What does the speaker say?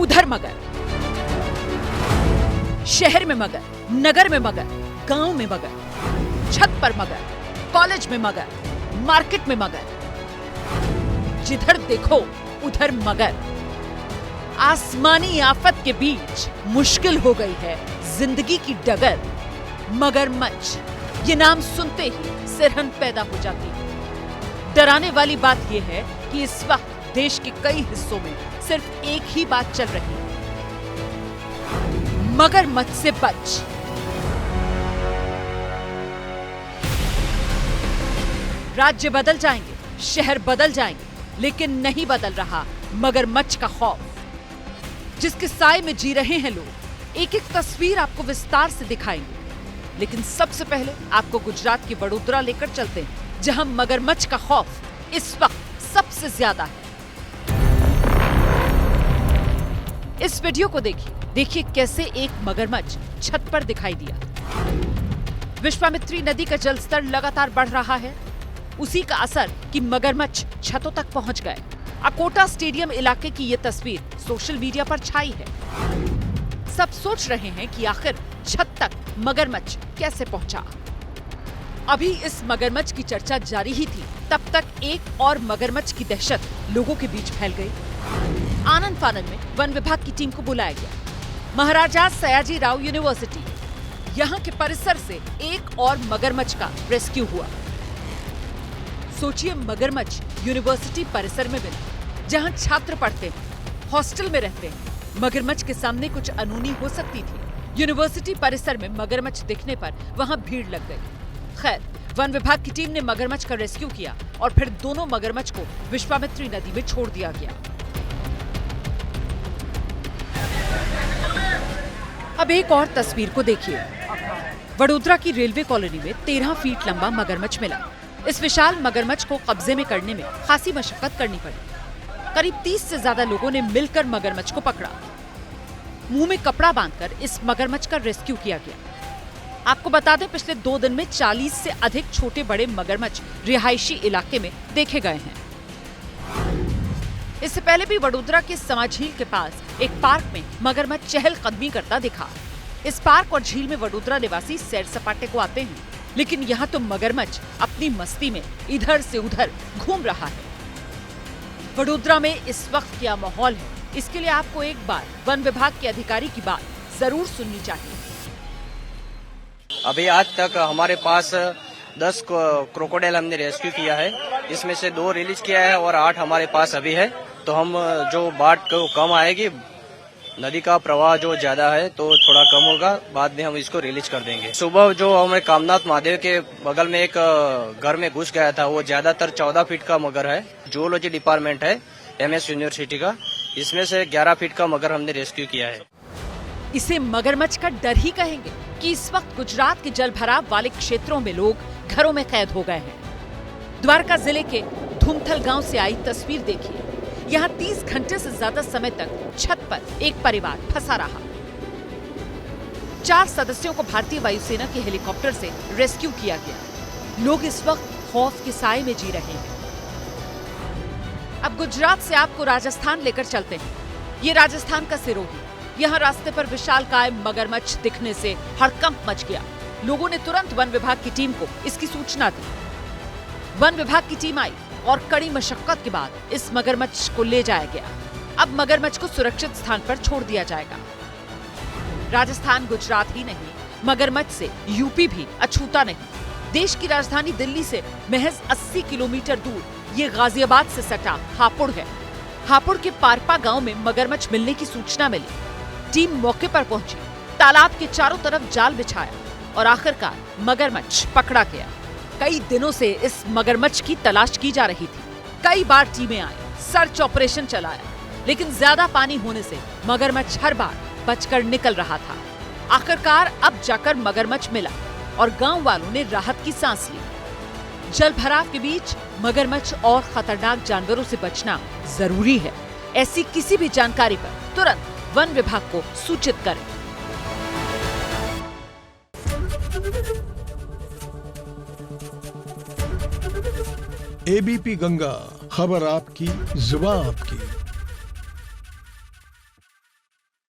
उधर मगर, शहर में मगर, नगर में मगर, गांव में मगर, छत पर मगर, कॉलेज में मगर, मार्केट में मगर, जिधर देखो उधर मगर। आसमानी आफत के बीच मुश्किल हो गई है जिंदगी की डगर। मगरमच्छ, ये नाम सुनते ही सिरहन पैदा हो जाती है। डराने वाली बात यह है कि इस वक्त देश के कई हिस्सों में सिर्फ एक ही बात चल रही है, मगरमच्छ से बच। राज्य बदल जाएंगे, शहर बदल जाएंगे, लेकिन नहीं बदल रहा मगरमच्छ का खौफ, जिसके साए में जी रहे हैं लोग। एक एक तस्वीर आपको विस्तार से दिखाएंगे, लेकिन सबसे पहले आपको गुजरात की वडोदरा लेकर चलते हैं, जहां मगरमच्छ का खौफ इस वक्त सबसे ज्यादा है। इस वीडियो को देखिए कैसे एक मगरमच्छ छत पर दिखाई दिया। विश्वामित्री नदी का जलस्तर लगातार बढ़ रहा है, उसी का असर कि मगरमच्छ छतों तक पहुंच गए। अकोटा स्टेडियम इलाके की ये तस्वीर सोशल मीडिया पर छाई है। सब सोच रहे हैं कि आखिर छत तक मगरमच्छ कैसे पहुंचा। अभी इस मगरमच्छ की चर्चा जारी ही थी, तब तक एक और मगरमच्छ की दहशत लोगों के बीच फैल गई। आनंद फानन में वन विभाग की टीम को बुलाया गया। महाराजा सयाजी राव यूनिवर्सिटी, यहाँ के परिसर से एक और मगरमच्छ का रेस्क्यू हुआ। सोचिए, मगरमच्छ यूनिवर्सिटी परिसर में मिला, जहाँ छात्र पढ़ते हैं, हॉस्टल में रहते हैं। मगरमच्छ के सामने कुछ अनूनी हो सकती थी। यूनिवर्सिटी परिसर में मगरमच्छ दिखने पर वहाँ भीड़ लग गई। खैर, वन विभाग की टीम ने मगरमच्छ का रेस्क्यू किया और फिर दोनों मगरमच्छ को विश्वामित्री नदी में छोड़ दिया गया। अब एक और तस्वीर को देखिए। वडोदरा की रेलवे कॉलोनी में 13 फीट लंबा मगरमच्छ मिला। इस विशाल मगरमच्छ को कब्जे में करने में खासी मशक्कत करनी पड़ी। करीब 30 से ज्यादा लोगों ने मिलकर मगरमच्छ को पकड़ा। मुंह में कपड़ा बांधकर इस मगरमच्छ का रेस्क्यू किया गया। आपको बता दें, पिछले 2 दिन में 40 से अधिक छोटे बड़े मगरमच्छ रिहायशी इलाके में देखे गए हैं। इससे पहले भी वडोदरा के समा झील के पास एक पार्क में मगरमच्छ चहलकदमी करता दिखा। इस पार्क और झील में वडोदरा निवासी सैर सपाटे को आते हैं, लेकिन यहाँ तो मगरमच्छ अपनी मस्ती में इधर से उधर घूम रहा है। वडोदरा में इस वक्त क्या माहौल है, इसके लिए आपको एक बार वन विभाग के अधिकारी की बात जरूर सुननी चाहिए। अभी आज तक हमारे पास 10 क्रोकोडाइल हमने रेस्क्यू किया है। इसमें से 2 रिलीज किया है और 8 हमारे पास अभी है। तो हम जो बाढ़ को कम आएगी, नदी का प्रवाह जो ज्यादा है तो थोड़ा कम होगा, बाद में हम इसको रिलीज कर देंगे। सुबह जो हमारे कामनाथ महादेव के बगल में एक घर में घुस गया था, वो ज्यादातर 14 फीट का मगर है। जूलॉजी डिपार्टमेंट है MS यूनिवर्सिटी का, इसमें से 11 फीट का मगर हमने रेस्क्यू किया है। इसे मगरमच्छ का डर ही कहेंगे कि इस वक्त गुजरात के जल भराव वाले क्षेत्रों में लोग घरों में कैद हो गए हैं। द्वारका जिले के धुमथल गांव से आई तस्वीर देखिए। यहाँ 30 घंटे से ज्यादा समय तक छत पर एक परिवार फंसा रहा। 4 सदस्यों को भारतीय वायुसेना के हेलीकॉप्टर से रेस्क्यू किया गया। लोग इस वक्त खौफ के साए में जी रहे हैं। अब गुजरात से आपको राजस्थान लेकर चलते हैं। ये राजस्थान का सिरोही। यहाँ रास्ते पर विशालकाय मगरमच्छ दिखने से हड़कंप मच गया। लोगों ने तुरंत वन विभाग की टीम को इसकी सूचना दी। वन विभाग की टीम आई और कड़ी मशक्कत के बाद इस मगरमच्छ को ले जाया गया। अब मगरमच्छ को सुरक्षित स्थान पर छोड़ दिया जाएगा। राजस्थान गुजरात ही नहीं, मगरमच्छ से यूपी भी अछूता नहीं। देश की राजधानी दिल्ली से महज 80 किलोमीटर दूर ये गाजियाबाद से सटा हापुड़ है। हापुड़ के पारपा गांव में मगरमच्छ मिलने की सूचना मिली। टीम मौके पर पहुंची, तालाब के चारों तरफ जाल बिछाया और आखिरकार मगरमच्छ पकड़ा गया। कई दिनों से इस मगरमच्छ की तलाश की जा रही थी। कई बार टीमें आई, सर्च ऑपरेशन चलाया, लेकिन ज्यादा पानी होने से मगरमच्छ हर बार बचकर निकल रहा था। आखिरकार अब जाकर मगरमच्छ मिला और गांव वालों ने राहत की सांस ली। जल भराव के बीच मगरमच्छ और खतरनाक जानवरों से बचना जरूरी है। ऐसी किसी भी जानकारी पर तुरंत वन विभाग को सूचित करें। ABP गंगा, खबर आपकी, जुबान आपकी।